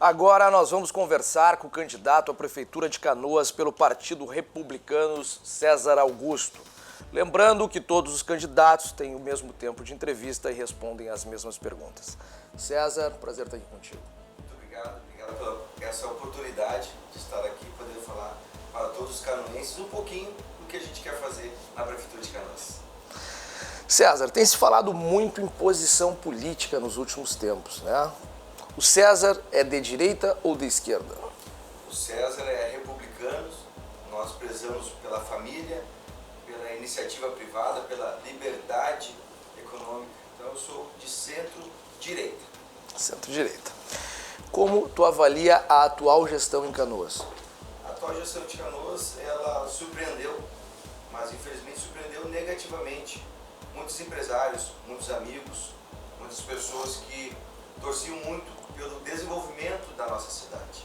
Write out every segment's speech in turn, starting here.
Agora nós vamos conversar com o candidato à Prefeitura de Canoas pelo Partido Republicanos, César Augusto. Lembrando que todos os candidatos têm o mesmo tempo de entrevista e respondem as mesmas perguntas. César, prazer estar aqui contigo. Muito obrigado por essa oportunidade de estar aqui e poder falar para todos os canoenses um pouquinho do que a gente quer fazer na Prefeitura de Canoas. César, tem se falado muito em posição política nos últimos tempos, né? O César é de direita ou de esquerda? O César é republicano, nós prezamos pela família, pela iniciativa privada, pela liberdade econômica. Então eu sou de centro-direita. Centro-direita. Como tu avalia a atual gestão em Canoas? A atual gestão de Canoas, ela surpreendeu, mas infelizmente surpreendeu negativamente muitos empresários, muitos amigos, muitas pessoas que torciam muito pelo desenvolvimento da nossa cidade.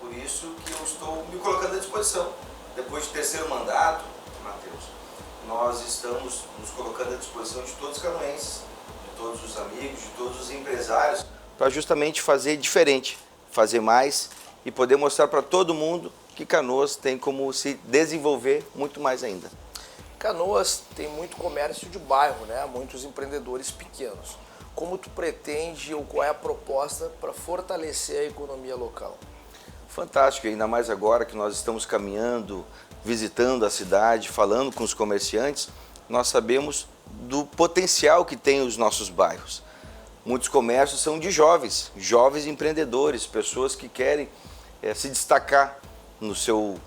Por isso que eu estou me colocando à disposição. Depois de terceiro mandato, Matheus, nós estamos nos colocando à disposição de todos os canoenses, de todos os amigos, de todos os empresários, para justamente fazer diferente, fazer mais e poder mostrar para todo mundo que Canoas tem como se desenvolver muito mais ainda. Canoas tem muito comércio de bairro, né? Muitos empreendedores pequenos. Como tu pretende ou qual é a proposta para fortalecer a economia local? Fantástico, ainda mais agora que nós estamos caminhando, visitando a cidade, falando com os comerciantes, nós sabemos do potencial que tem os nossos bairros. Muitos comércios são de jovens empreendedores, pessoas que querem se destacar no seu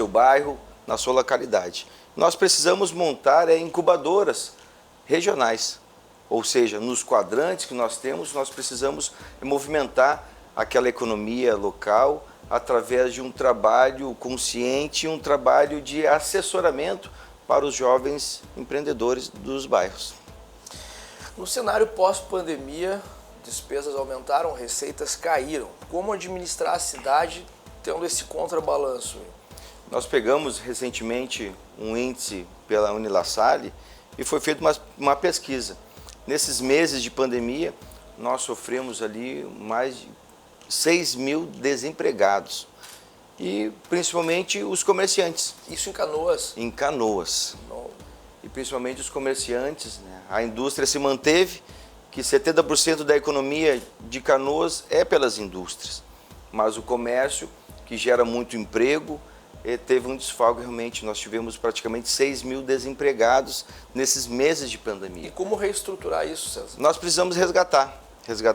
bairro, na sua localidade. Nós precisamos montar incubadoras regionais. Ou seja, nos quadrantes que nós temos, nós precisamos movimentar aquela economia local através de um trabalho consciente, um trabalho de assessoramento para os jovens empreendedores dos bairros. No cenário pós-pandemia, despesas aumentaram, receitas caíram. Como administrar a cidade tendo esse contrabalanço? Nós pegamos recentemente um índice pela Unilassalle e foi feita uma pesquisa. Nesses meses de pandemia, nós sofremos ali mais de 6 mil desempregados. E principalmente os comerciantes. Isso em Canoas? Em Canoas. E principalmente os comerciantes, né? A indústria se manteve, que 70% da economia de Canoas é pelas indústrias. Mas o comércio, que gera muito emprego, teve um desfalque realmente. Nós tivemos praticamente 6 mil desempregados nesses meses de pandemia. E como reestruturar isso, César? Nós precisamos resgatar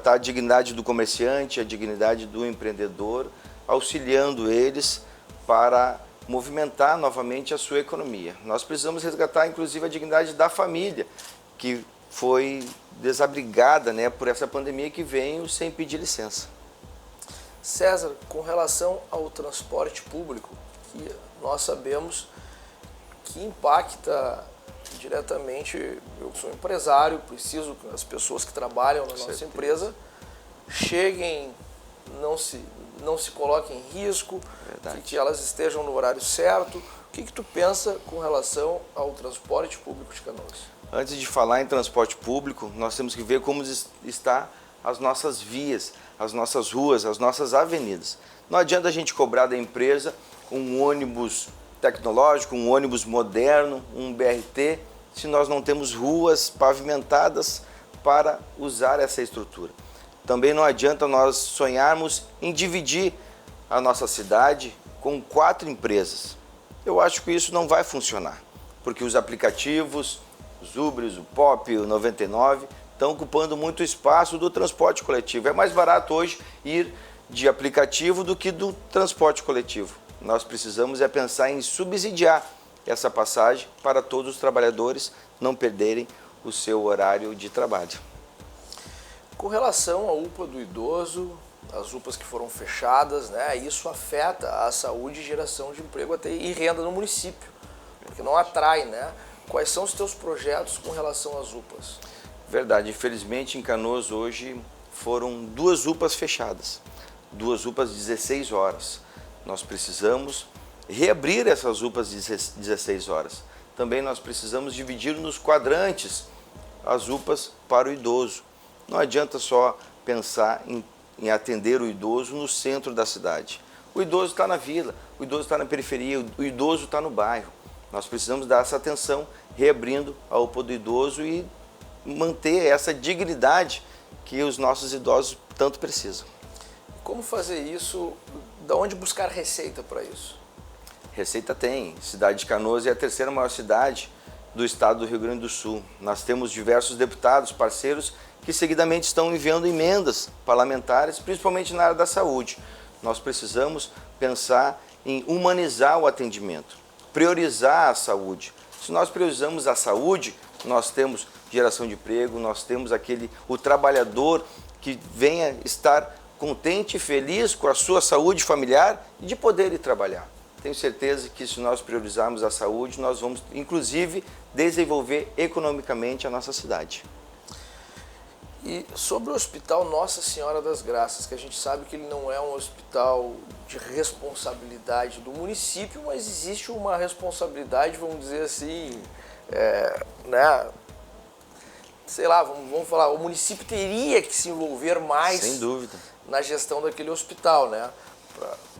a dignidade do comerciante, a dignidade do empreendedor, auxiliando eles para movimentar novamente a sua economia. Nós precisamos resgatar inclusive a dignidade da família, que foi desabrigada, né, por essa pandemia que veio sem pedir licença. César, com relação ao transporte público, que nós sabemos que impacta diretamente, eu sou empresário, preciso que as pessoas que trabalham na nossa empresa cheguem, não se coloquem em risco, que elas estejam no horário certo. O que tu pensa com relação ao transporte público de Canoas? Antes de falar em transporte público, nós temos que ver como está as nossas vias, as nossas ruas, as nossas avenidas. Não adianta a gente cobrar da empresa um ônibus tecnológico, um ônibus moderno, um BRT, se nós não temos ruas pavimentadas para usar essa estrutura. Também não adianta nós sonharmos em dividir a nossa cidade com 4 empresas. Eu acho que isso não vai funcionar, porque os aplicativos, os Ubers, o Pop, o 99, estão ocupando muito espaço do transporte coletivo. É mais barato hoje ir de aplicativo do que do transporte coletivo. Nós precisamos pensar em subsidiar essa passagem para todos os trabalhadores não perderem o seu horário de trabalho. Com relação à UPA do idoso, as UPAs que foram fechadas, né, isso afeta a saúde e geração de emprego e renda no município, porque não atrai, né? Quais são os teus projetos com relação às UPAs? Verdade, infelizmente em Canoas hoje foram 2 UPAs fechadas, 2 UPAs de 16 horas. Nós precisamos reabrir essas UPAs de 16 horas. Também nós precisamos dividir nos quadrantes as UPAs para o idoso. Não adianta só pensar em em atender o idoso no centro da cidade. O idoso está na vila, o idoso está na periferia, o idoso está no bairro. Nós precisamos dar essa atenção, reabrindo a UPA do idoso e manter essa dignidade que os nossos idosos tanto precisam. Como fazer isso? Da onde buscar receita para isso? Receita tem. Cidade de Canoas é a terceira maior cidade do estado do Rio Grande do Sul. Nós temos diversos deputados, parceiros, que seguidamente estão enviando emendas parlamentares, principalmente na área da saúde. Nós precisamos pensar em humanizar o atendimento, priorizar a saúde. Se nós priorizamos a saúde, nós temos geração de emprego, nós temos o trabalhador que venha estar contente e feliz com a sua saúde familiar e de poder ir trabalhar. Tenho certeza que se nós priorizarmos a saúde, nós vamos, inclusive, desenvolver economicamente a nossa cidade. E sobre o Hospital Nossa Senhora das Graças, que a gente sabe que ele não é um hospital de responsabilidade do município, mas existe uma responsabilidade, vamos dizer assim, né? Sei lá, vamos falar, o município teria que se envolver mais, sem dúvida, na gestão daquele hospital, né?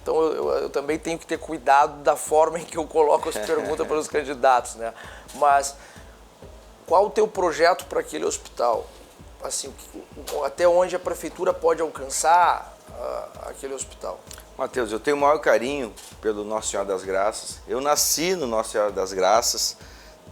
Então eu também tenho que ter cuidado da forma em que eu coloco as perguntas para os candidatos, né? Mas qual o teu projeto para aquele hospital? Assim, até onde a prefeitura pode alcançar aquele hospital? Mateus, eu tenho o maior carinho pelo Nossa Senhora das Graças. Eu nasci no Nossa Senhora das Graças,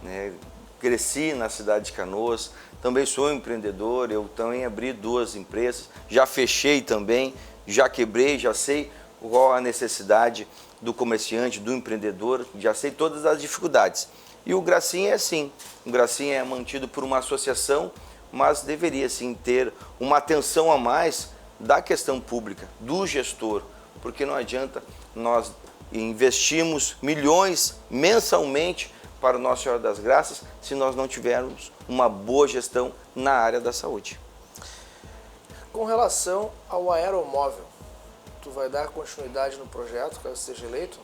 né? Cresci na cidade de Canoas, também sou empreendedor, eu também abri 2 empresas, já fechei também, já quebrei, já sei qual a necessidade do comerciante, do empreendedor, já sei todas as dificuldades. E o Gracinha é assim, o Gracinha é mantido por uma associação, mas deveria sim ter uma atenção a mais da questão pública, do gestor, porque não adianta nós investirmos milhões mensalmente para o Nossa Senhora das Graças se nós não tivermos uma boa gestão na área da saúde. Com relação ao aeromóvel, tu vai dar continuidade no projeto, caso seja eleito?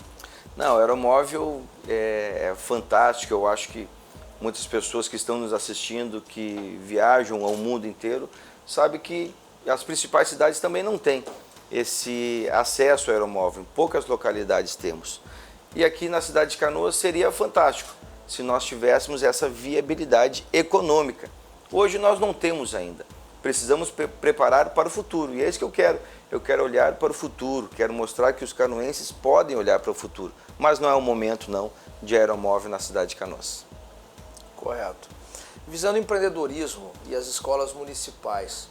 Não, o aeromóvel é fantástico, eu acho que muitas pessoas que estão nos assistindo, que viajam ao mundo inteiro, sabem que as principais cidades também não têm esse acesso ao aeromóvel, em poucas localidades temos. E aqui na cidade de Canoas seria fantástico se nós tivéssemos essa viabilidade econômica. Hoje nós não temos ainda. Precisamos preparar para o futuro e é isso que eu quero. Eu quero olhar para o futuro, quero mostrar que os canoenses podem olhar para o futuro, mas não é o momento não de aeromóvel na cidade de Canoas. Correto. Visando o empreendedorismo e as escolas municipais,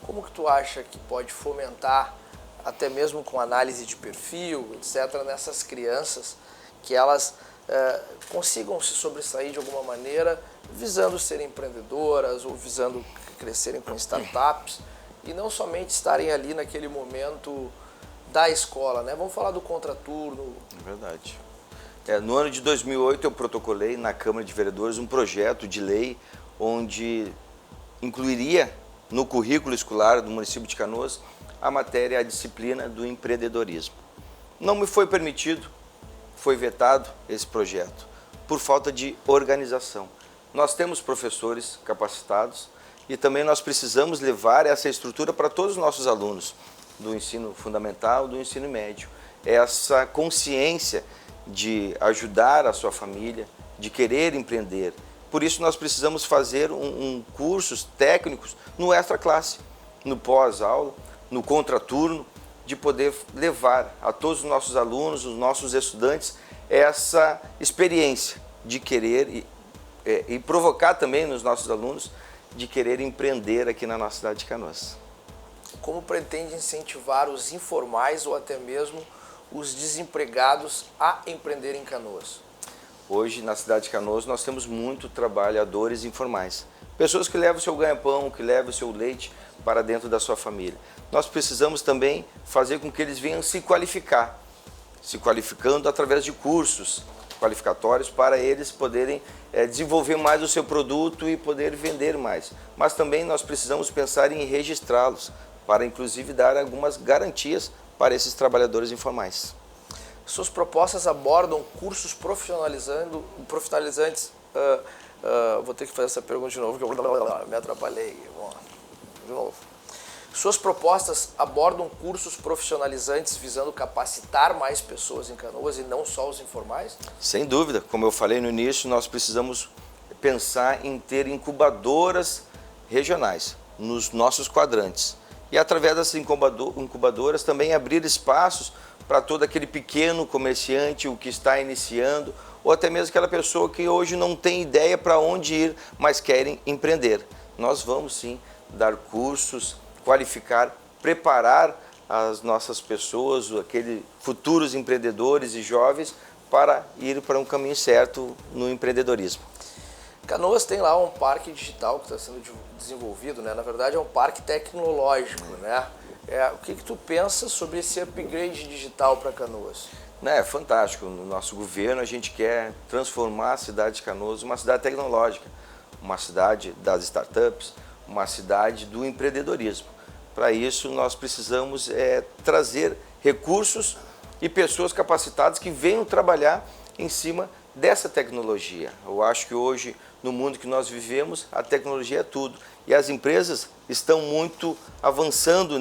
como que tu acha que pode fomentar, até mesmo com análise de perfil, etc., nessas crianças, que elas consigam se sobressair de alguma maneira, visando serem empreendedoras ou visando crescerem com startups e não somente estarem ali naquele momento da escola, né? Vamos falar do contraturno. É verdade. No ano de 2008 eu protocolei na Câmara de Vereadores um projeto de lei onde incluiria no currículo escolar do município de Canoas a matéria, a disciplina do empreendedorismo. Não me foi permitido, foi vetado esse projeto por falta de organização. Nós temos professores capacitados e também nós precisamos levar essa estrutura para todos os nossos alunos do ensino fundamental, do ensino médio. Essa consciência de ajudar a sua família, de querer empreender. Por isso nós precisamos fazer cursos técnicos no extra classe, no pós-aula, no contraturno, de poder levar a todos os nossos alunos, os nossos estudantes, essa experiência de querer e provocar também nos nossos alunos de querer empreender aqui na nossa cidade de Canoas. Como pretende incentivar os informais ou até mesmo os desempregados a empreender em Canoas? Hoje, na cidade de Canoas, nós temos muitos trabalhadores informais. Pessoas que levam o seu ganha-pão, que levam o seu leite para dentro da sua família. Nós precisamos também fazer com que eles venham se qualificar, se qualificando através de cursos qualificatórios para eles poderem desenvolver mais o seu produto e poder vender mais. Mas também nós precisamos pensar em registrá-los, para inclusive dar algumas garantias para esses trabalhadores informais. Suas propostas abordam cursos profissionalizantes. Vou ter que fazer essa pergunta de novo, que eu me atrapalhei. De novo. Suas propostas abordam cursos profissionalizantes visando capacitar mais pessoas em Canoas e não só os informais? Sem dúvida, como eu falei no início, nós precisamos pensar em ter incubadoras regionais nos nossos quadrantes. E através dessas incubadoras também abrir espaços para todo aquele pequeno comerciante, o que está iniciando, ou até mesmo aquela pessoa que hoje não tem ideia para onde ir, mas querem empreender. Nós vamos sim dar cursos, qualificar, preparar as nossas pessoas, aqueles futuros empreendedores e jovens para ir para um caminho certo no empreendedorismo. Canoas tem lá um parque digital que está sendo desenvolvido, né? Na verdade é um parque tecnológico, né? O que tu pensa sobre esse upgrade digital para Canoas? É fantástico. No nosso governo a gente quer transformar a cidade de Canoas uma cidade tecnológica, uma cidade das startups, uma cidade do empreendedorismo. Para isso nós precisamos trazer recursos e pessoas capacitadas que venham trabalhar em cima dessa tecnologia. Eu acho que hoje, no mundo que nós vivemos, a tecnologia é tudo. E as empresas estão muito avançando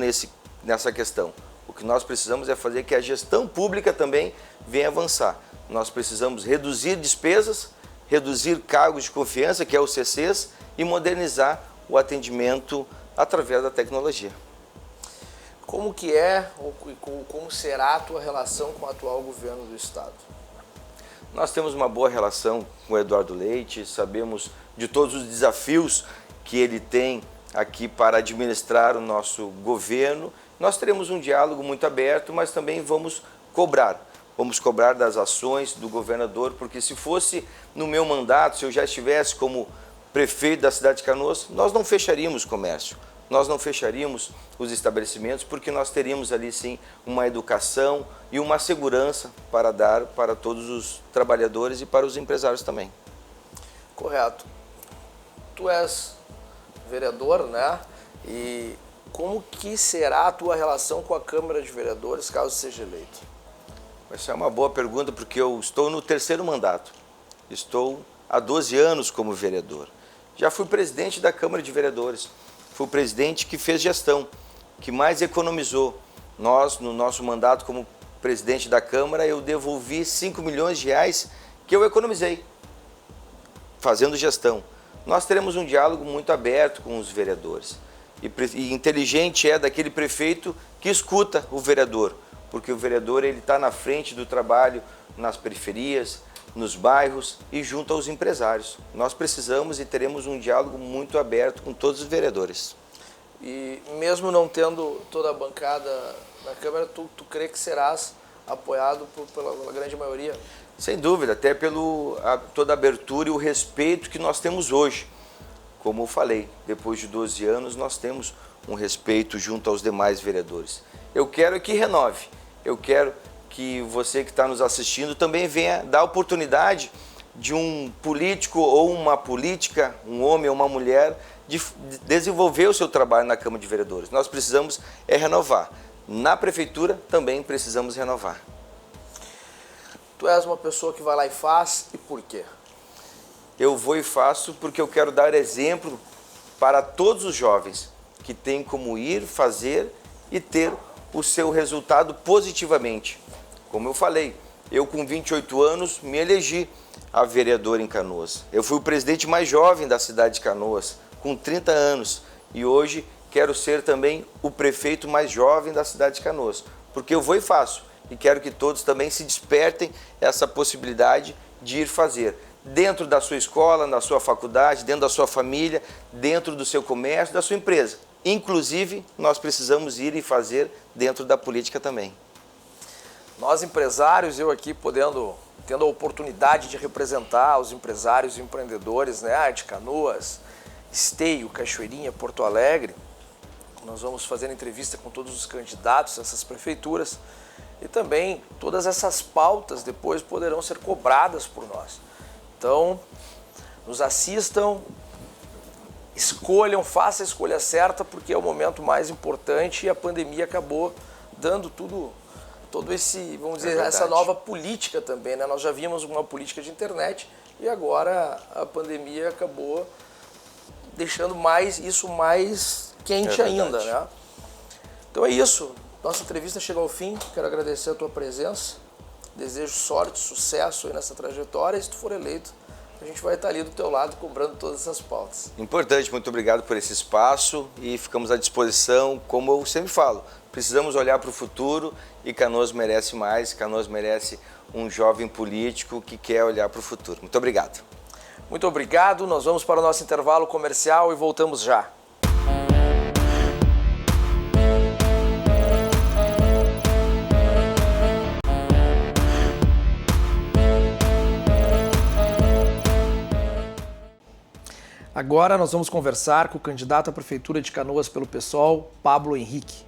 nessa questão. O que nós precisamos é fazer que a gestão pública também venha avançar. Nós precisamos reduzir despesas, reduzir cargos de confiança, que é o CCs, e modernizar o atendimento através da tecnologia. Como que é ou como será a tua relação com o atual governo do Estado? Nós temos uma boa relação com o Eduardo Leite, sabemos de todos os desafios que ele tem aqui para administrar o nosso governo. Nós teremos um diálogo muito aberto, mas também vamos cobrar das ações do governador, porque se fosse no meu mandato, se eu já estivesse como prefeito da cidade de Canoas, nós não fecharíamos comércio, nós não fecharíamos os estabelecimentos, porque nós teríamos ali sim uma educação e uma segurança para dar para todos os trabalhadores e para os empresários também. Correto. Tu és vereador, né? E como que será a tua relação com a Câmara de Vereadores caso seja eleito? Essa é uma boa pergunta, porque eu estou no terceiro mandato. Estou há 12 anos como vereador. Já fui presidente da Câmara de Vereadores. Fui o presidente que fez gestão, que mais economizou. Nós, no nosso mandato como presidente da Câmara, eu devolvi 5 milhões de reais que eu economizei, fazendo gestão. Nós teremos um diálogo muito aberto com os vereadores. E inteligente é daquele prefeito que escuta o vereador, porque o vereador está na frente do trabalho nas periferias, nos bairros e junto aos empresários. Nós precisamos e teremos um diálogo muito aberto com todos os vereadores. E mesmo não tendo toda a bancada na Câmara, tu crê que serás apoiado pela grande maioria? Sem dúvida, até toda a abertura e o respeito que nós temos hoje. Como eu falei, depois de 12 anos nós temos um respeito junto aos demais vereadores. Eu quero que renove, eu quero que você que está nos assistindo também venha dar a oportunidade de um político ou uma política, um homem ou uma mulher, de desenvolver o seu trabalho na Câmara de Vereadores. Nós precisamos renovar. Na Prefeitura também precisamos renovar. Tu és uma pessoa que vai lá e faz, e por quê? Eu vou e faço porque eu quero dar exemplo para todos os jovens que têm como ir, fazer e ter o seu resultado positivamente. Como eu falei, eu com 28 anos me elegi a vereador em Canoas. Eu fui o presidente mais jovem da cidade de Canoas, com 30 anos. E hoje quero ser também o prefeito mais jovem da cidade de Canoas. Porque eu vou e faço. E quero que todos também se despertem essa possibilidade de ir fazer. Dentro da sua escola, na sua faculdade, dentro da sua família, dentro do seu comércio, da sua empresa. Inclusive, nós precisamos ir e fazer dentro da política também. Nós empresários, eu aqui tendo a oportunidade de representar os empresários e empreendedores, né, de Canoas, Esteio, Cachoeirinha, Porto Alegre, nós vamos fazer entrevista com todos os candidatos a essas prefeituras e também todas essas pautas depois poderão ser cobradas por nós. Então, nos assistam, escolham, façam a escolha certa, porque é o momento mais importante e a pandemia acabou dando todo esse, vamos dizer, essa nova política também, né? Nós já vimos uma política de internet e agora a pandemia acabou deixando isso mais quente ainda, né? Então é isso, nossa entrevista chega ao fim, quero agradecer a tua presença, desejo sorte, sucesso aí nessa trajetória, e se tu for eleito, a gente vai estar ali do teu lado cobrando todas essas pautas. Importante, muito obrigado por esse espaço e ficamos à disposição, como eu sempre falo, precisamos olhar para o futuro e Canoas merece mais, Canoas merece um jovem político que quer olhar para o futuro. Muito obrigado. Muito obrigado, nós vamos para o nosso intervalo comercial e voltamos já. Agora nós vamos conversar com o candidato à Prefeitura de Canoas pelo PSOL, Pablo Henrique.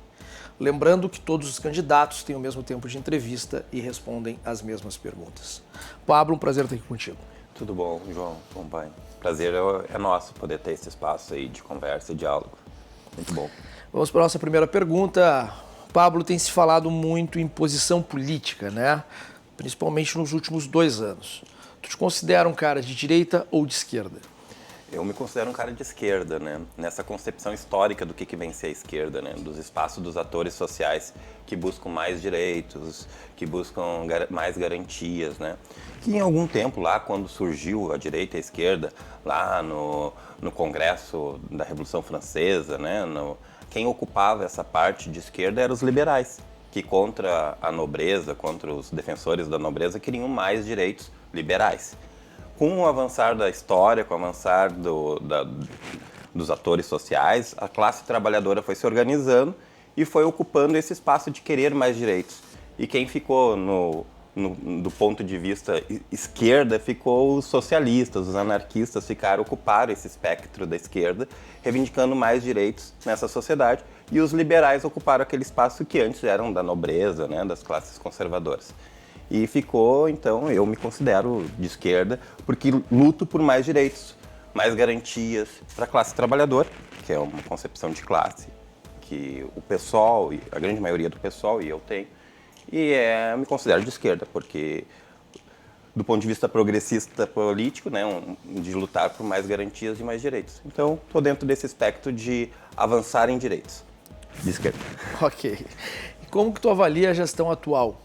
Lembrando que todos os candidatos têm o mesmo tempo de entrevista e respondem as mesmas perguntas. Pablo, um prazer estar aqui contigo. Tudo bom, João, companheiro. Prazer é nosso poder ter esse espaço aí de conversa e diálogo. Muito bom. Vamos para a nossa primeira pergunta. Pablo, tem se falado muito em posição política, né? Principalmente nos últimos 2 anos. Tu te considera um cara de direita ou de esquerda? Eu me considero um cara de esquerda, né? Nessa concepção histórica do que vem ser a esquerda, né? Dos espaços dos atores sociais que buscam mais direitos, que buscam mais garantias, né? Que em algum tempo lá, quando surgiu a direita e a esquerda, lá no Congresso da Revolução Francesa, né? Quem ocupava essa parte de esquerda eram os liberais, que contra a nobreza, contra os defensores da nobreza, queriam mais direitos liberais. Com o avançar da história, com o avançar dos atores sociais, a classe trabalhadora foi se organizando e foi ocupando esse espaço de querer mais direitos. E quem ficou do ponto de vista esquerda ficou os socialistas, os anarquistas ocuparam esse espectro da esquerda, reivindicando mais direitos nessa sociedade, e os liberais ocuparam aquele espaço que antes eram da nobreza, né, das classes conservadoras. E ficou, então, eu me considero de esquerda, porque luto por mais direitos, mais garantias para a classe trabalhadora, que é uma concepção de classe que o PSOL, a grande maioria do PSOL e eu tenho, e eu me considero de esquerda, porque do ponto de vista progressista político, né, de lutar por mais garantias e mais direitos. Então, estou dentro desse espectro de avançar em direitos, de esquerda. Ok. E como que tu avalia a gestão atual?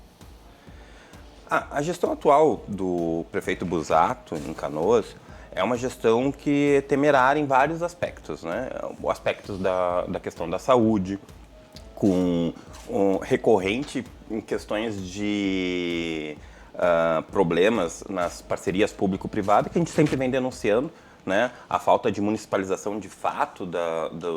A gestão atual do prefeito Busato, em Canoas, é uma gestão que é temerária em vários aspectos, né? O aspecto da questão da saúde, com recorrente em questões de problemas nas parcerias público-privadas, que a gente sempre vem denunciando, né? A falta de municipalização de fato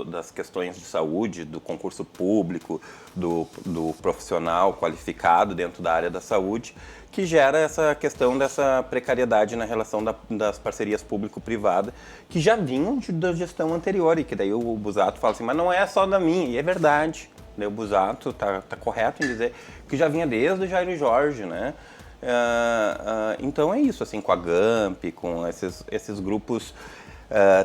das questões de saúde, do concurso público, do profissional qualificado dentro da área da saúde, que gera essa questão dessa precariedade na relação das parcerias público-privadas, que já vinham da gestão anterior, e que daí o Busato fala assim, mas não é só da minha, e é verdade. Daí o Busato está correto em dizer que já vinha desde o Jair Jorge, né? Então é isso, assim, com a GAMP, com esses grupos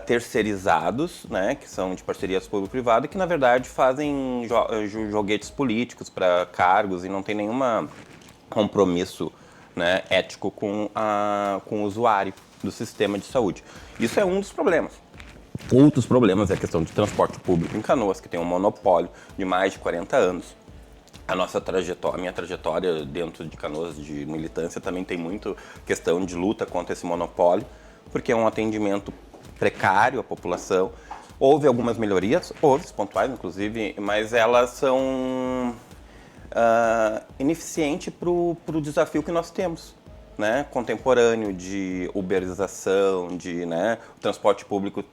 terceirizados, né, que são de parcerias público-privada, que na verdade fazem joguetes políticos para cargos e não tem nenhum compromisso, né, ético com o usuário do sistema de saúde. Isso é um dos problemas. Outros problemas é a questão de transporte público em Canoas, que tem um monopólio de mais de 40 anos. A minha trajetória dentro de Canoas de militância também tem muito questão de luta contra esse monopólio, porque é um atendimento precário à população. Houve algumas melhorias, pontuais inclusive, mas elas são ineficientes para o desafio que nós temos, né, contemporâneo de uberização, de, né, o transporte público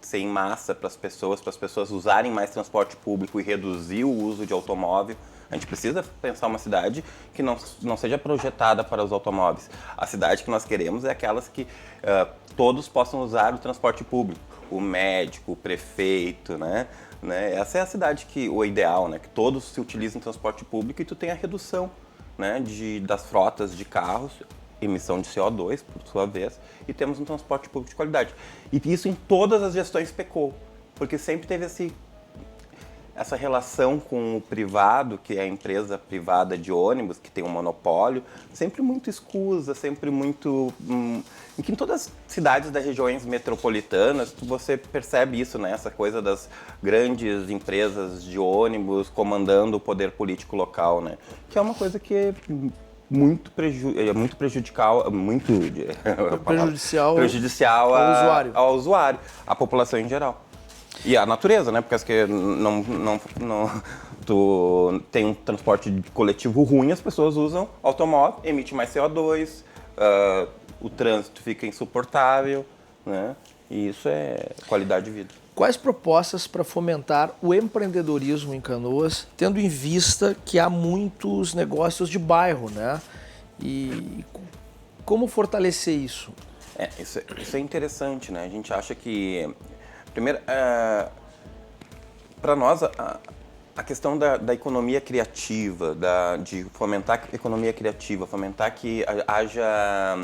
ser em massa para as pessoas usarem mais transporte público e reduzir o uso de automóvel. A gente precisa pensar uma cidade que não seja projetada para os automóveis. A cidade que nós queremos é aquelas que todos possam usar o transporte público. O médico, o prefeito, né? Essa é a cidade o ideal, né? Que todos se utilizem transporte público e tu tem a redução, né, das frotas de carros, emissão de CO2, por sua vez, e temos um transporte público de qualidade. E isso em todas as gestões pecou, porque sempre teve essa relação com o privado, que é a empresa privada de ônibus, que tem um monopólio, sempre muito escusa, sempre muito... em que em todas as cidades das regiões metropolitanas você percebe isso, né? Essa coisa das grandes empresas de ônibus comandando o poder político local, né? Que é uma coisa que é muito prejudicial, prejudicial ao usuário, à população em geral. E a natureza, né? Porque acho que tu tem um transporte coletivo ruim, as pessoas usam automóvel, emite mais CO2, o trânsito fica insuportável, né? E isso é qualidade de vida. Quais propostas para fomentar o empreendedorismo em Canoas, tendo em vista que há muitos negócios de bairro, né? E como fortalecer isso? Isso é interessante, né? A gente acha que... Primeiro, para nós, a questão da economia criativa, de fomentar a economia criativa, fomentar que haja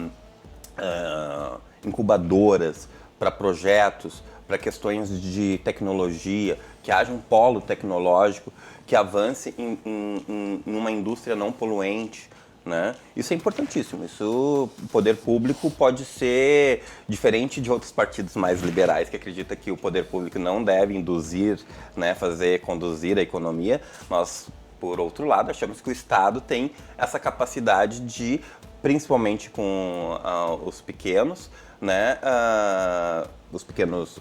incubadoras para projetos, para questões de tecnologia, que haja um polo tecnológico que avance em uma indústria não poluente, né? Isso é importantíssimo. Isso, o poder público pode ser diferente de outros partidos mais liberais que acreditam que o poder público não deve induzir, né, conduzir a economia. Nós, por outro lado, achamos que o Estado tem essa capacidade de, principalmente com os pequenos, né, os pequenos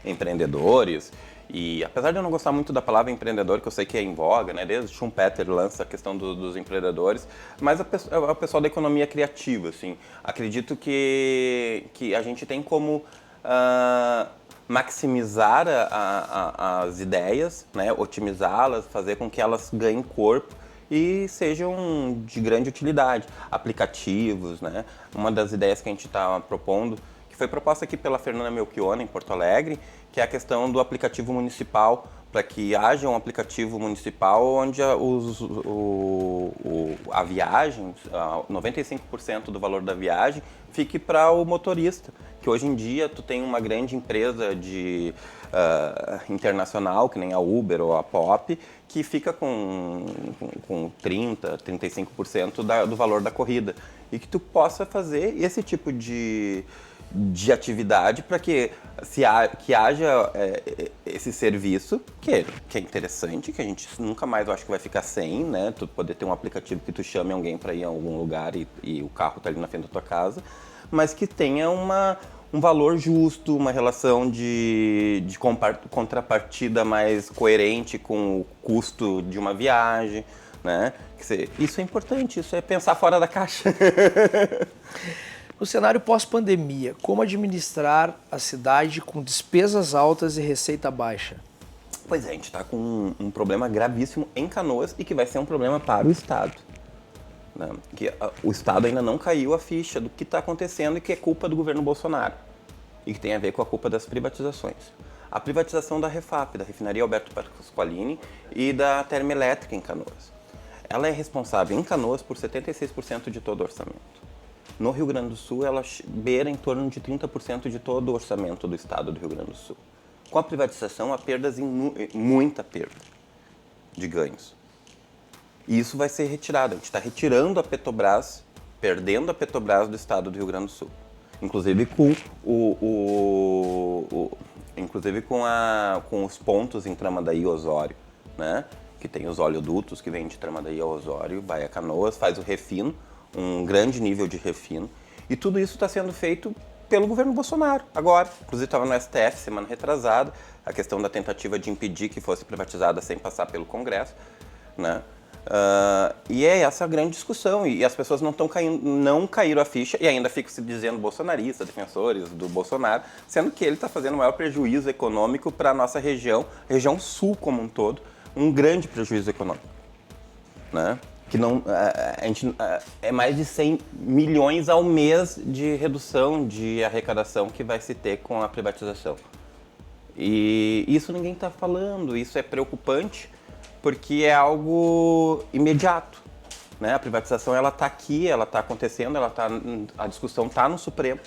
empreendedores. E apesar de eu não gostar muito da palavra empreendedor, que eu sei que é em voga, né? Desde Schumpeter lança a questão dos empreendedores, mas o pessoal da economia criativa, assim. Acredito que a gente tem como maximizar as ideias, né? Otimizá-las, fazer com que elas ganhem corpo e sejam de grande utilidade. Aplicativos, né? Uma das ideias que a gente está propondo, que foi proposta aqui pela Fernanda Melchiona, em Porto Alegre, que é a questão do aplicativo municipal, para que haja um aplicativo municipal onde a viagem, 95% do valor da viagem, fique para o motorista. Que hoje em dia tu tem uma grande empresa internacional, que nem a Uber ou a Pop, que fica com 30%, 35% do valor da corrida. E que tu possa fazer esse tipo de atividade para que haja esse serviço, que é interessante, que a gente nunca mais, eu acho que vai ficar sem, né? Tu poder ter um aplicativo que tu chame alguém para ir a algum lugar e o carro tá ali na frente da tua casa, mas que tenha um valor justo, uma relação de contrapartida mais coerente com o custo de uma viagem, né? Isso é importante, isso é pensar fora da caixa. No cenário pós-pandemia, como administrar a cidade com despesas altas e receita baixa? Pois é, a gente está com um problema gravíssimo em Canoas e que vai ser um problema para o Estado. Né? Que o Estado ainda não caiu a ficha do que está acontecendo e que é culpa do governo Bolsonaro. E que tem a ver com a culpa das privatizações. A privatização da Refap, da refinaria Alberto Pasqualini, e da termoelétrica em Canoas. Ela é responsável em Canoas por 76% de todo o orçamento. No Rio Grande do Sul, ela beira em torno de 30% de todo o orçamento do estado do Rio Grande do Sul. Com a privatização, há muita perda de ganhos. E isso vai ser retirado. A gente está retirando a Petrobras, perdendo a Petrobras do estado do Rio Grande do Sul. Inclusive com os pontos em Tramandaí e Osório, né? Que tem os oleodutos que vêm de Tramandaí a Osório, vai a Canoas, faz o refino, um grande nível de refino, e tudo isso está sendo feito pelo governo Bolsonaro, agora. Inclusive estava no STF semana retrasada, a questão da tentativa de impedir que fosse privatizada sem passar pelo Congresso, né? E é essa a grande discussão, e as pessoas não caíram a ficha e ainda ficam se dizendo bolsonaristas, defensores do Bolsonaro, sendo que ele está fazendo o maior prejuízo econômico para a nossa região sul como um todo, um grande prejuízo econômico, né? Que não, é mais de 100 milhões ao mês de redução de arrecadação que vai se ter com a privatização. E isso ninguém está falando, isso é preocupante, porque é algo imediato, né? A privatização ela está aqui, ela está acontecendo, a discussão está no Supremo.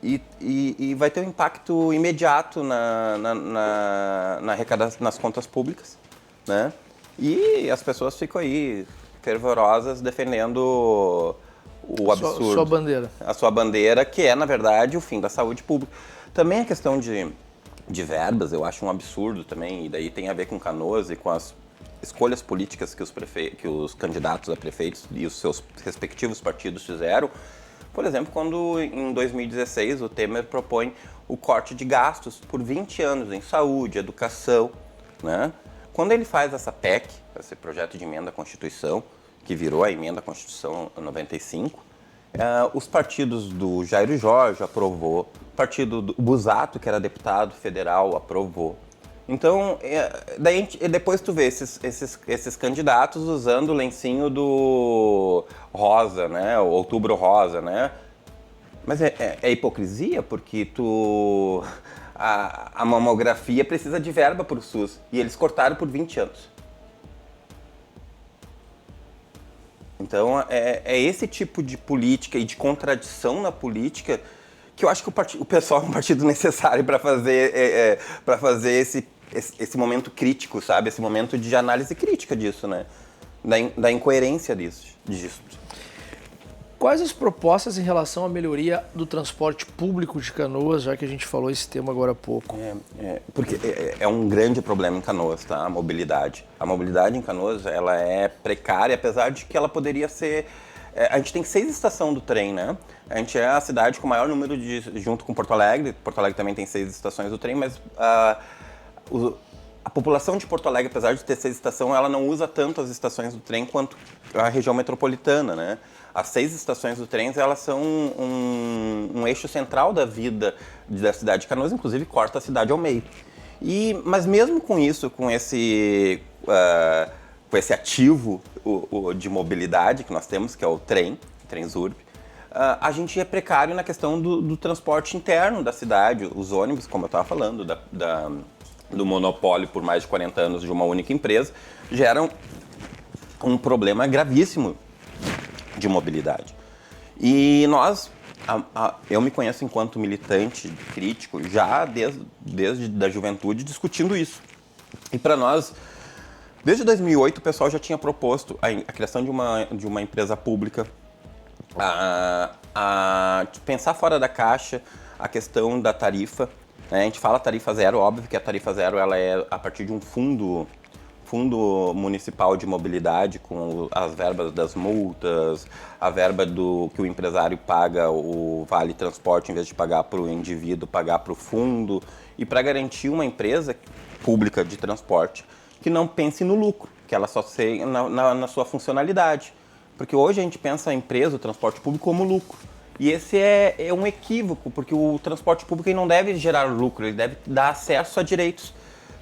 e vai ter um impacto imediato na arrecadação, nas contas públicas, né? E as pessoas ficam aí fervorosas defendendo o absurdo. Sua bandeira. A sua bandeira, que é, na verdade, o fim da saúde pública. Também a questão de verbas, eu acho um absurdo também, e daí tem a ver com Canoas e com as escolhas políticas que os candidatos a prefeitos e os seus respectivos partidos fizeram. Por exemplo, quando em 2016 o Temer propõe o corte de gastos por 20 anos em saúde, educação, né? Quando ele faz essa PEC, esse projeto de emenda à Constituição, que virou a emenda à Constituição 95, os partidos do Jair Jorge aprovou, o partido do Busato, que era deputado federal, aprovou. Então, depois tu vê esses candidatos usando o lencinho do rosa, né? O Outubro Rosa, né? Mas é hipocrisia, porque a mamografia precisa de verba para o SUS e eles cortaram por 20 anos. Então, é esse tipo de política e de contradição na política que eu acho que o pessoal é um partido necessário para fazer esse momento crítico, sabe? Esse momento de análise crítica disso, né? Da incoerência disso. Quais as propostas em relação à melhoria do transporte público de Canoas, já que a gente falou esse tema agora há pouco? Porque é um grande problema em Canoas, tá? A mobilidade. A mobilidade em Canoas, ela é precária, apesar de que ela poderia ser... a gente tem 6 estações do trem, né? A gente é a cidade com o maior número junto com Porto Alegre. Porto Alegre também tem 6 estações do trem, mas a população de Porto Alegre, apesar de ter 6 estações, ela não usa tanto as estações do trem quanto a região metropolitana, né? As 6 estações do trem, elas são um eixo central da vida da cidade de Canoas, inclusive corta a cidade ao meio. Mas mesmo com isso, com esse ativo de mobilidade que nós temos, que é o Transurb, a gente é precário na questão do transporte interno da cidade. Os ônibus, como eu estava falando, do monopólio por mais de 40 anos de uma única empresa, geram um problema gravíssimo de mobilidade. E eu me conheço enquanto militante crítico já desde da juventude discutindo isso. E para nós, desde 2008 o pessoal já tinha proposto a criação de uma empresa pública, a pensar fora da caixa a questão da tarifa. A gente fala tarifa zero, óbvio que a tarifa zero ela é a partir de um fundo municipal de mobilidade, com as verbas das multas, a verba que o empresário paga o vale transporte, em vez de pagar para o indivíduo, pagar para o fundo, e para garantir uma empresa pública de transporte que não pense no lucro, que ela só seja na sua funcionalidade. Porque hoje a gente pensa a empresa, o transporte público, como lucro. E esse é um equívoco, porque o transporte público ele não deve gerar lucro, ele deve dar acesso a direitos.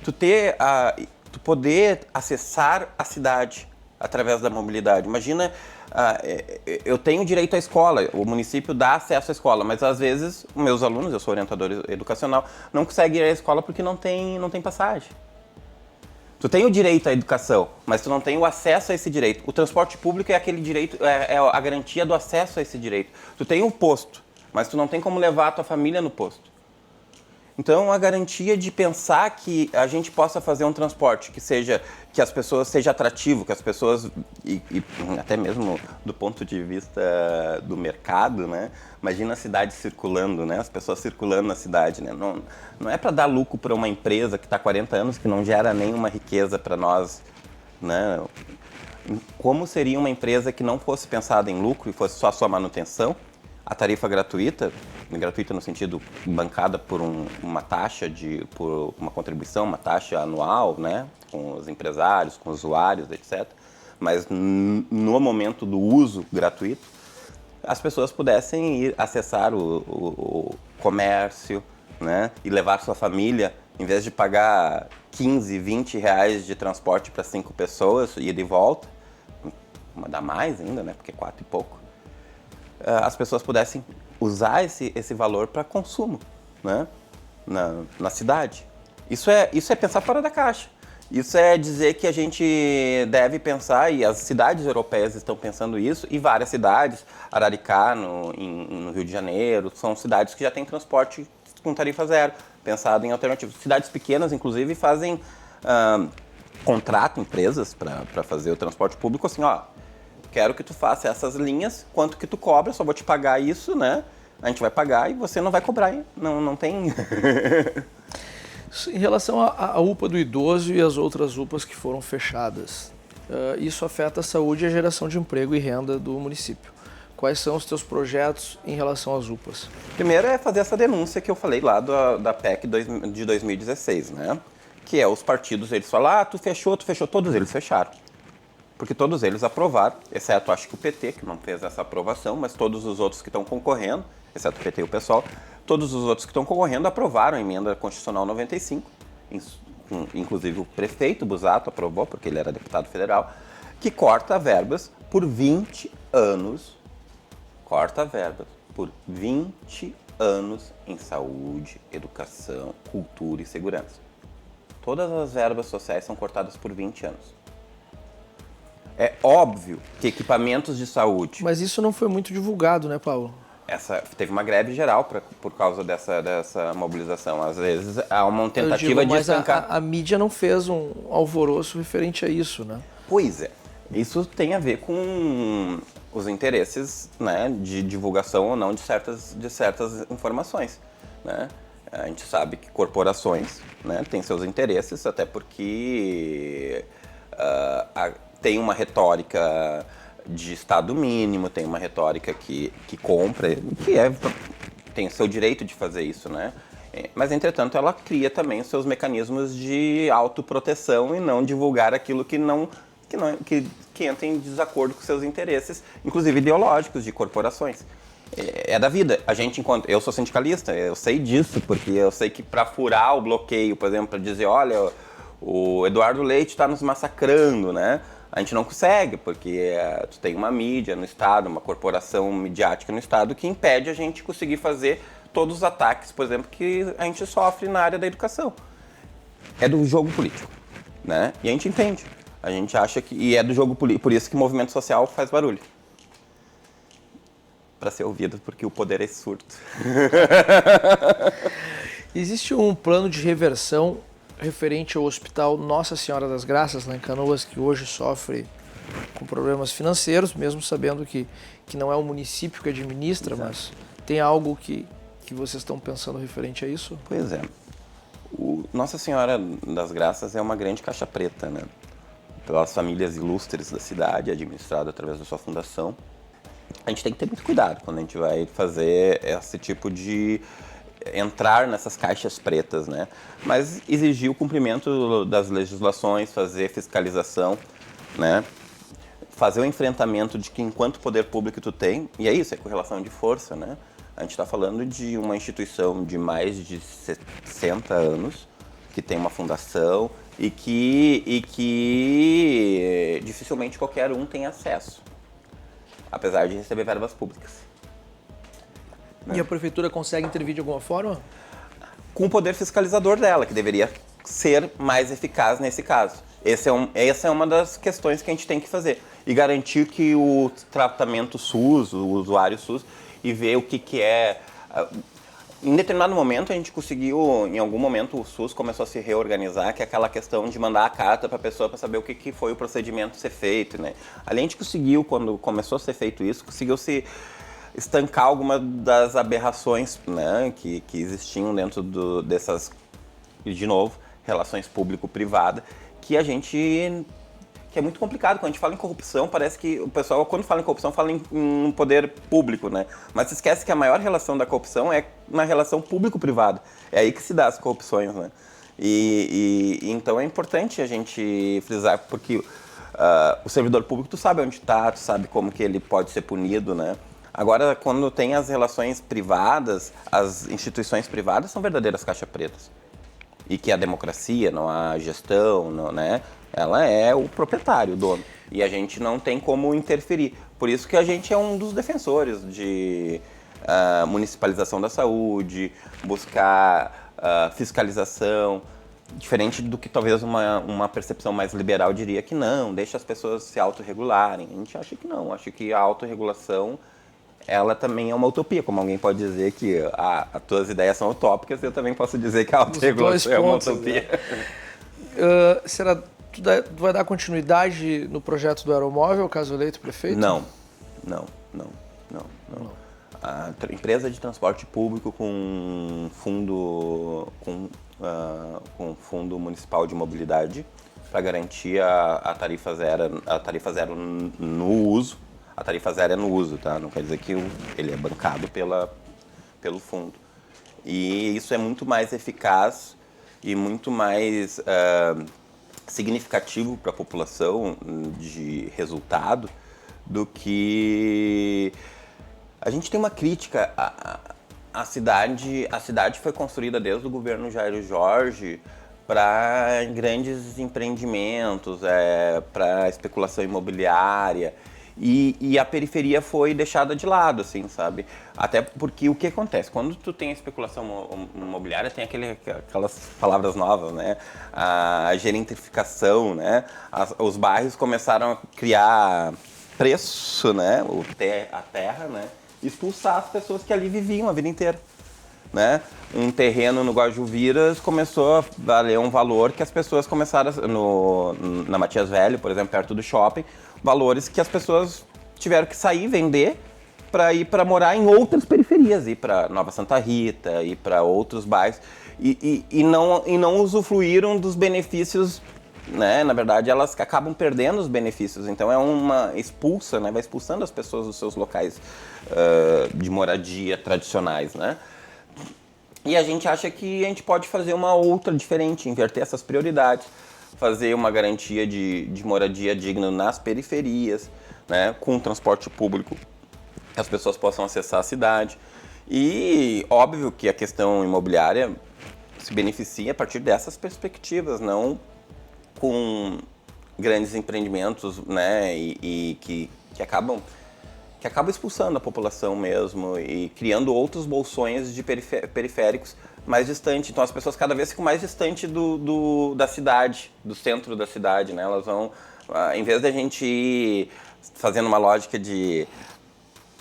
Tu poder acessar a cidade através da mobilidade. Imagina, eu tenho direito à escola, o município dá acesso à escola, mas às vezes meus alunos, eu sou orientador educacional, não conseguem ir à escola porque não tem passagem. Tu tem o direito à educação, mas tu não tem o acesso a esse direito. O transporte público é aquele direito, é a garantia do acesso a esse direito. Tu tem o posto, mas tu não tem como levar a tua família no posto. Então, a garantia de pensar que a gente possa fazer um transporte que as pessoas seja atrativo, que as pessoas, e até mesmo do ponto de vista do mercado, né? Imagina a cidade circulando, né? As pessoas circulando na cidade, né? Não é para dar lucro para uma empresa que está há 40 anos, que não gera nenhuma riqueza para nós, né? Como seria uma empresa que não fosse pensada em lucro e fosse só a sua manutenção? A tarifa gratuita no sentido bancada por uma taxa, por uma contribuição, uma taxa anual, né, com os empresários, com os usuários, etc. Mas no momento do uso gratuito, as pessoas pudessem ir acessar o comércio, né, e levar sua família, em vez de pagar 15, 20 reais de transporte para 5 pessoas, ida e volta, dá mais ainda, né, porque é 4 e pouco. As pessoas pudessem usar esse valor para consumo, né? na cidade. Isso é pensar fora da caixa. Isso é dizer que a gente deve pensar, e as cidades europeias estão pensando isso, e várias cidades, Araricá, no Rio de Janeiro, são cidades que já têm transporte com tarifa zero, pensado em alternativas. Cidades pequenas, inclusive, fazem, contratam empresas para fazer o transporte público, assim, ó, quero que tu faça essas linhas, quanto que tu cobra, só vou te pagar isso, né? A gente vai pagar e você não vai cobrar, hein? Não tem... Em relação à UPA do idoso e as outras UPAs que foram fechadas, isso afeta a saúde e a geração de emprego e renda do município. Quais são os teus projetos em relação às UPAs? Primeiro é fazer essa denúncia que eu falei lá da PEC de 2016, né? Que é os partidos, eles falam, tu fechou, todos eles fecharam. Porque todos eles aprovaram, exceto acho que o PT, que não fez essa aprovação, mas todos os outros que estão concorrendo, exceto o PT e o PSOL, todos os outros que estão concorrendo aprovaram a emenda constitucional 95, inclusive o prefeito Busato aprovou, porque ele era deputado federal, que corta verbas por 20 anos, em saúde, educação, cultura e segurança. Todas as verbas sociais são cortadas por 20 anos. É óbvio que equipamentos de saúde... Mas isso não foi muito divulgado, né, Paulo? Teve uma greve geral por causa dessa mobilização. Às vezes há uma tentativa de estancar. A mídia não fez um alvoroço referente a isso, né? Pois é. Isso tem a ver com os interesses, né, de divulgação ou não de certas informações, né? A gente sabe que corporações, né, têm seus interesses, até porque tem uma retórica de Estado mínimo, tem uma retórica que compra, tem o seu direito de fazer isso, né? Mas, entretanto, ela cria também os seus mecanismos de autoproteção e não divulgar aquilo que entra em desacordo com seus interesses, inclusive ideológicos de corporações. É da vida. Eu sou sindicalista, eu sei disso, porque eu sei que para furar o bloqueio, por exemplo, para dizer, olha, o Eduardo Leite está nos massacrando, né? A gente não consegue, porque tu tem uma mídia no Estado, uma corporação midiática no Estado que impede a gente conseguir fazer todos os ataques, por exemplo, que a gente sofre na área da educação. É do jogo político, né? E a gente entende. A gente acha que... E é do jogo político, por isso que o movimento social faz barulho. Para ser ouvido, porque o poder é surdo. Existe um plano de reversão referente ao Hospital Nossa Senhora das Graças, lá em Canoas, que hoje sofre com problemas financeiros, mesmo sabendo que não é o município que administra, exato, mas tem algo que vocês estão pensando referente a isso? Pois é. O Nossa Senhora das Graças é uma grande caixa preta, né? Pelas famílias ilustres da cidade, administrada através da sua fundação. A gente tem que ter muito cuidado quando a gente vai fazer esse tipo de... entrar nessas caixas pretas, né? Mas exigir o cumprimento das legislações, fazer fiscalização, né? Fazer o enfrentamento de que enquanto poder público tu tem, e é isso, é correlação de força, né? A gente está falando de uma instituição de mais de 60 anos, que tem uma fundação e que dificilmente qualquer um tem acesso, apesar de receber verbas públicas. E a prefeitura consegue intervir de alguma forma? Com o poder fiscalizador dela, que deveria ser mais eficaz nesse caso. Essa é uma das questões que a gente tem que fazer. E garantir que o tratamento SUS, o usuário SUS, e ver o que é... Em determinado momento, a gente conseguiu, em algum momento, o SUS começou a se reorganizar, que é aquela questão de mandar a carta para a pessoa para saber o que foi o procedimento ser feito, né? Ali a gente conseguiu, quando começou a ser feito isso, conseguiu se estancar algumas das aberrações, né, que existiam dentro dessas, de novo, relações público-privada, que é muito complicado. Quando a gente fala em corrupção, parece que o pessoal, quando fala em corrupção, fala em poder público, né? Mas se esquece que a maior relação da corrupção é na relação público-privada. É aí que se dá as corrupções, né? E então é importante a gente frisar, porque o servidor público, tu sabe onde está, tu sabe como que ele pode ser punido, né? Agora, quando tem as relações privadas, as instituições privadas são verdadeiras caixas pretas. E que a democracia, não a gestão, não, né? Ela é o proprietário, o dono. E a gente não tem como interferir. Por isso que a gente é um dos defensores de municipalização da saúde, buscar fiscalização, Diferente do que talvez uma percepção mais liberal diria que não, deixa as pessoas se autorregularem. A gente acha que não, acho que a autorregulação, ela também é uma utopia, como alguém pode dizer que as tuas ideias são utópicas, eu também posso dizer que a autorregulação é uma utopia. Né? Tu vai dar continuidade no projeto do aeromóvel, caso eleito prefeito? Não. A empresa de transporte público com fundo municipal de mobilidade para garantir a tarifa zero no uso. A tarifa zero é no uso, tá? Não quer dizer que ele é bancado pelo fundo. E isso é muito mais eficaz e muito mais significativo para a população de resultado do que... A gente tem uma crítica, a cidade foi construída desde o governo Jair Jorge para grandes empreendimentos, para especulação imobiliária, e a periferia foi deixada de lado, assim, sabe? Até porque o que acontece? Quando tu tem a especulação imobiliária, tem aquelas palavras novas, né? A gentrificação, né? Os bairros começaram a criar preço, né? A terra, né? Expulsar as pessoas que ali viviam a vida inteira, né? Um terreno no Guajuviras começou a valer um valor que as pessoas começaram, na Matias Velho, por exemplo, perto do shopping, valores que as pessoas tiveram que sair, vender, para ir para morar em outras periferias, ir para Nova Santa Rita, ir para outros bairros, e não usufruíram dos benefícios, né? Na verdade, elas acabam perdendo os benefícios, então é uma expulsa, né? Vai expulsando as pessoas dos seus locais de moradia tradicionais, né? E a gente acha que a gente pode fazer uma outra diferente, inverter essas prioridades, fazer uma garantia de moradia digna nas periferias, né? Com transporte público, que as pessoas possam acessar a cidade. E óbvio que a questão imobiliária se beneficia a partir dessas perspectivas, não com grandes empreendimentos, né? E que acabam expulsando a população mesmo e criando outros bolsões de periféricos mais distantes. Então as pessoas cada vez ficam mais distantes da cidade, do centro da cidade, né? Elas vão, em vez da gente ir fazendo uma lógica de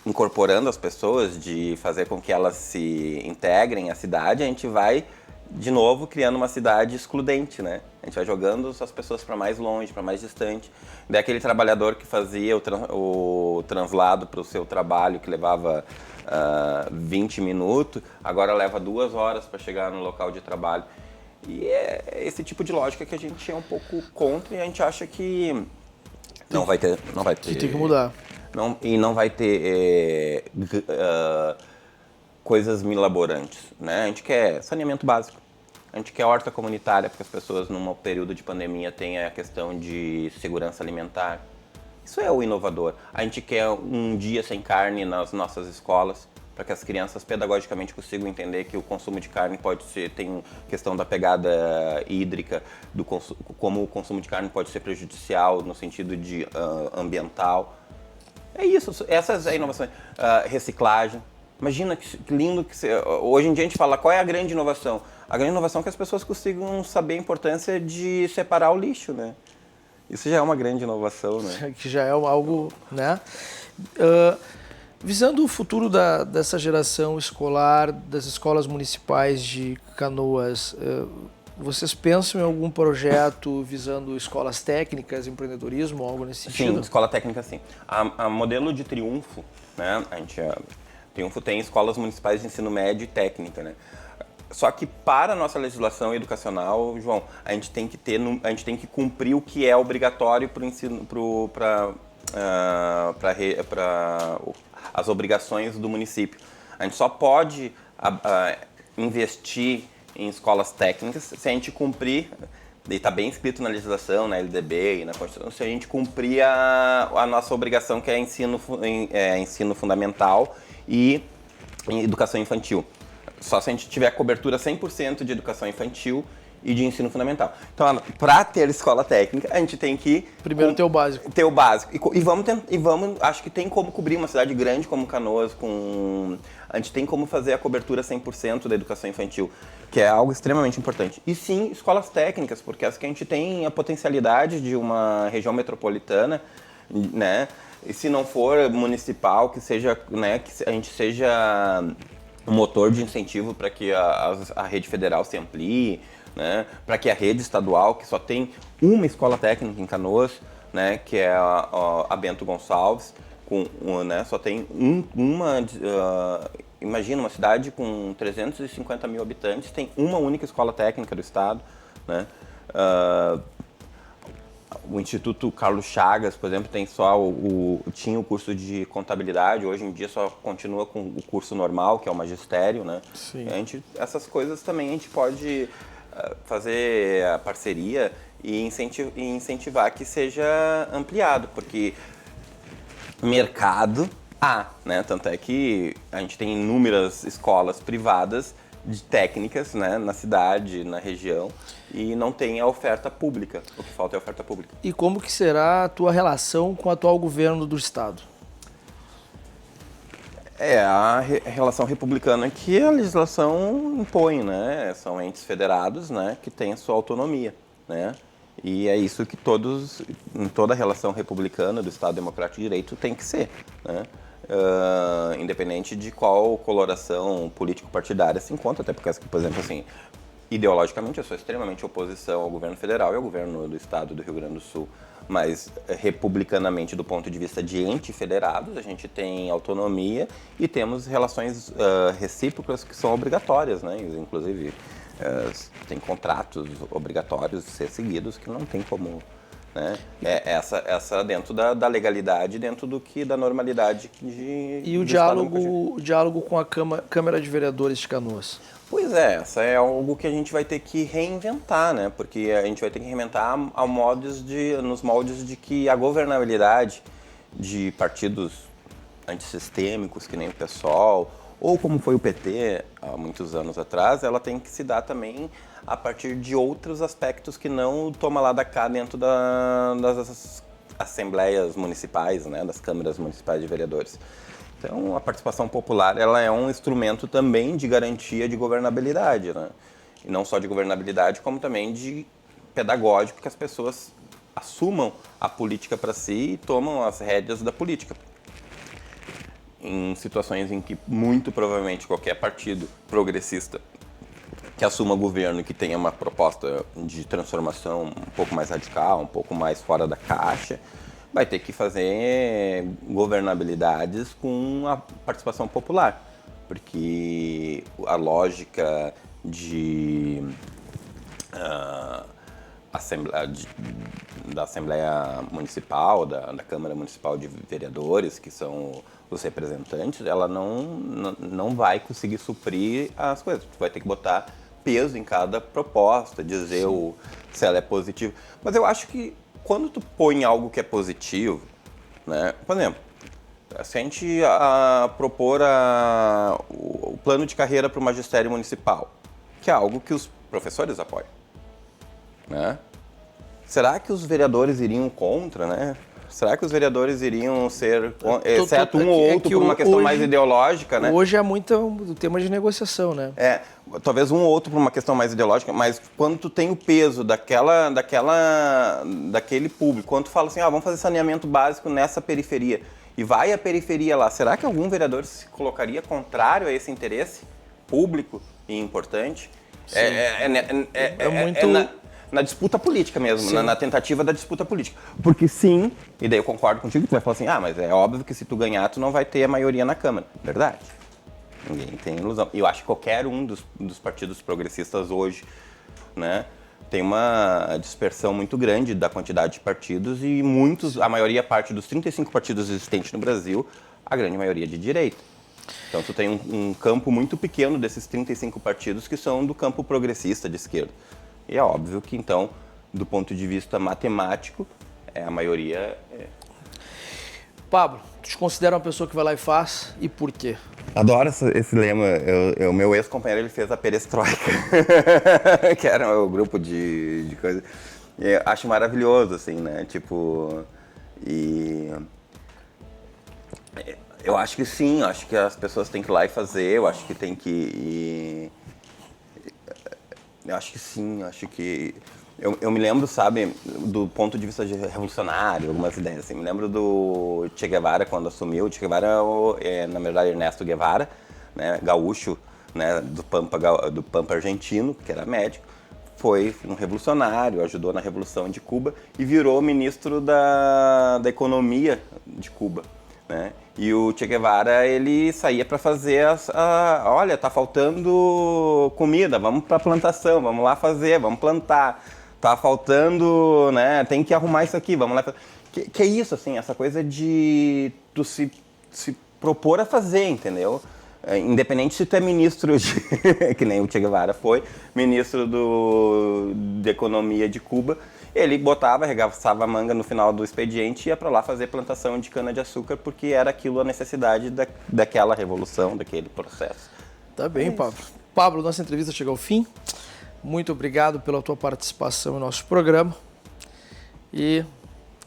incorporando as pessoas, de fazer com que elas se integrem à cidade, a gente vai de novo criando uma cidade excludente, né? A gente vai jogando as pessoas para mais longe, para mais distante. Daí aquele trabalhador que fazia o translado para o seu trabalho, que levava 20 minutos, agora leva 2 horas para chegar no local de trabalho. E é esse tipo de lógica que a gente é um pouco contra e a gente acha que não vai ter. Que tem que mudar. Não vai ter coisas milaborantes, né? A gente quer saneamento básico, a gente quer horta comunitária, porque as pessoas num período de pandemia têm a questão de segurança alimentar. Isso é o inovador. A gente quer um dia sem carne nas nossas escolas, para que as crianças pedagogicamente consigam entender que o consumo de carne tem questão da pegada hídrica, como o consumo de carne pode ser prejudicial no sentido de ambiental. É isso, essas inovações. Reciclagem. Imagina que lindo que hoje em dia a gente fala qual é a grande inovação. A grande inovação é que as pessoas consigam saber a importância de separar o lixo, né? Isso já é uma grande inovação, né? Que já é algo, né? Visando o futuro dessa geração escolar, das escolas municipais de Canoas, vocês pensam em algum projeto visando escolas técnicas, empreendedorismo, algo nesse sentido? Sim, escola técnica sim. A modelo de Triunfo, né? Triunfo tem escolas municipais de ensino médio e técnica, né? Só que para a nossa legislação educacional, João, a gente tem que cumprir o que é obrigatório para o ensino, para as obrigações do município. A gente só pode investir em escolas técnicas se a gente cumprir, e está bem escrito na legislação, na LDB e na Constituição, se a gente cumprir a nossa obrigação, que é ensino fundamental e educação infantil. Só se a gente tiver cobertura 100% de educação infantil e de ensino fundamental. Então, para ter escola técnica, a gente tem que... Primeiro ter o básico. Ter o básico. E vamos, acho que tem como cobrir uma cidade grande como Canoas, a gente tem como fazer a cobertura 100% da educação infantil, que é algo extremamente importante. E sim, escolas técnicas, porque as que a gente tem a potencialidade de uma região metropolitana, né? E se não for municipal, que seja, né, que a gente seja um motor de incentivo para que a rede federal se amplie, né, para que a rede estadual, que só tem uma escola técnica em Canoas, né, que é a Bento Gonçalves, né, só tem imagina uma cidade com 350 mil habitantes, tem uma única escola técnica do estado, né? O Instituto Carlos Chagas, por exemplo, tem só tinha o curso de contabilidade, hoje em dia só continua com o curso normal, que é o magistério, né? Sim. Essas coisas também a gente pode fazer a parceria e incentivar que seja ampliado, porque mercado né? Tanto é que a gente tem inúmeras escolas privadas de técnicas, né, na cidade, na região, e não tem a oferta pública. O que falta é a oferta pública. E como que será a tua relação com o atual governo do estado? É a relação republicana que a legislação impõe, né? São entes federados, né, que têm a sua autonomia, né? E é isso que em toda relação republicana do Estado Democrático de Direito tem que ser, né? Independente de qual coloração político-partidária se encontra, até porque, por exemplo, assim, ideologicamente eu sou extremamente oposição ao governo federal e ao governo do estado do Rio Grande do Sul, mas republicanamente do ponto de vista de entes federados, a gente tem autonomia e temos relações recíprocas que são obrigatórias, né? Inclusive tem contratos obrigatórios a ser seguidos que não tem como... Né? Essa dentro da legalidade, dentro da normalidade E o diálogo com a Câmara de Vereadores de Canoas? Pois é, essa é algo que a gente vai ter que reinventar, né? Porque a gente vai ter que reinventar nos moldes de que a governabilidade de partidos antissistêmicos, que nem o PSOL, ou como foi o PT há muitos anos atrás, ela tem que se dar também a partir de outros aspectos que não toma lá da cá dentro das assembleias municipais, né, das câmaras municipais de vereadores. Então, a participação popular ela é um instrumento também de garantia de governabilidade, né? E não só de governabilidade, como também de pedagógico, que as pessoas assumam a política para si e tomam as rédeas da política. Em situações em que, muito provavelmente, qualquer partido progressista que assuma governo e que tenha uma proposta de transformação um pouco mais radical, um pouco mais fora da caixa, vai ter que fazer governabilidades com a participação popular. Porque a lógica da Assembleia Municipal, da Câmara Municipal de Vereadores, que são os representantes, ela não vai conseguir suprir as coisas. Tu vai ter que botar peso em cada proposta, dizer se ela é positiva. Mas eu acho que quando tu põe algo que é positivo, né? Por exemplo, se a gente propor o plano de carreira para o magistério municipal, que é algo que os professores apoiam, né? Será que os vereadores iriam contra, né? Será que os vereadores iriam ser, exceto um ou outro por uma questão mais ideológica, né? Hoje é muito tema de negociação, né? Talvez um ou outro por uma questão mais ideológica, mas quando tu tem o peso daquele público, quando tu fala assim, vamos fazer saneamento básico nessa periferia, e vai a periferia lá, será que algum vereador se colocaria contrário a esse interesse público e importante? Na disputa política mesmo, na tentativa da disputa política. Porque sim, e daí eu concordo contigo, tu vai falar assim, mas é óbvio que se tu ganhar, tu não vai ter a maioria na Câmara. Verdade. Ninguém tem ilusão. E eu acho que qualquer um dos partidos progressistas hoje, né, tem uma dispersão muito grande da quantidade de partidos e parte dos 35 partidos existentes no Brasil, a grande maioria de direita. Então tu tem um campo muito pequeno desses 35 partidos que são do campo progressista de esquerda. E é óbvio que, então, do ponto de vista matemático, a maioria... Pablo, tu te considera uma pessoa que vai lá e faz, e por quê? Adoro esse lema. O meu ex-companheiro, ele fez a perestroika, que era o grupo de coisas. Eu acho maravilhoso, assim, né? Tipo, e eu acho que sim, acho que as pessoas têm que ir lá e fazer, eu acho que tem que ir. Eu acho que sim, acho que... Eu me lembro, sabe, do ponto de vista de revolucionário, algumas ideias, assim. Me lembro do Che Guevara, quando assumiu. O Che Guevara é, na verdade, Ernesto Guevara, né, gaúcho, né, do Pampa argentino, que era médico. Foi um revolucionário, ajudou na Revolução de Cuba e virou ministro da Economia de Cuba, né? E o Che Guevara, ele saía para fazer olha, tá faltando comida, vamos para plantação, vamos lá fazer, vamos plantar. Tá faltando, né, tem que arrumar isso aqui, vamos lá. Que é isso, assim, essa coisa de tu se propor a fazer, entendeu? Independente se tu é ministro de, que nem o Che Guevara foi, ministro de Economia de Cuba, ele botava, arregaçava a manga no final do expediente e ia para lá fazer plantação de cana-de-açúcar, porque era aquilo a necessidade daquela revolução, daquele processo. Tá bem, Pablo. Pablo, nossa entrevista chegou ao fim. Muito obrigado pela tua participação no nosso programa e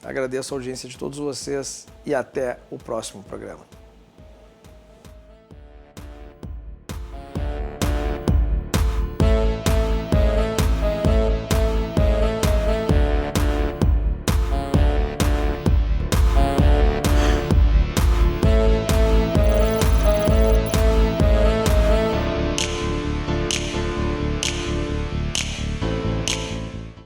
agradeço a audiência de todos vocês e até o próximo programa.